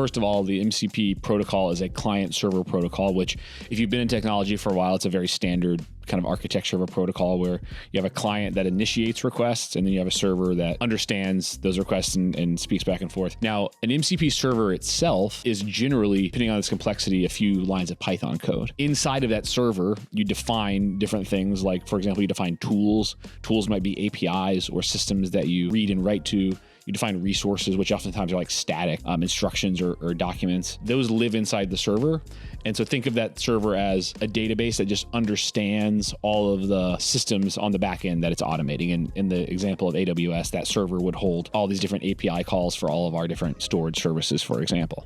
First of all, the MCP protocol is a client server protocol, which if you've been in technology for a while, it's a very standard kind of architecture of a protocol where you have a client that initiates requests and then you have a server that understands those requests and speaks back and forth. Now, an MCP server itself is generally, depending on its complexity, a few lines of Python code. Inside of that server, you define different things like, for example, you define tools. Tools might be APIs or systems that you read and write to. You define resources, which oftentimes are like static instructions or documents. Those live inside the server. And so think of that server as a database that just understands all of the systems on the back end that it's automating. And in the example of AWS, that server would hold all these different API calls for all of our different storage services, for example.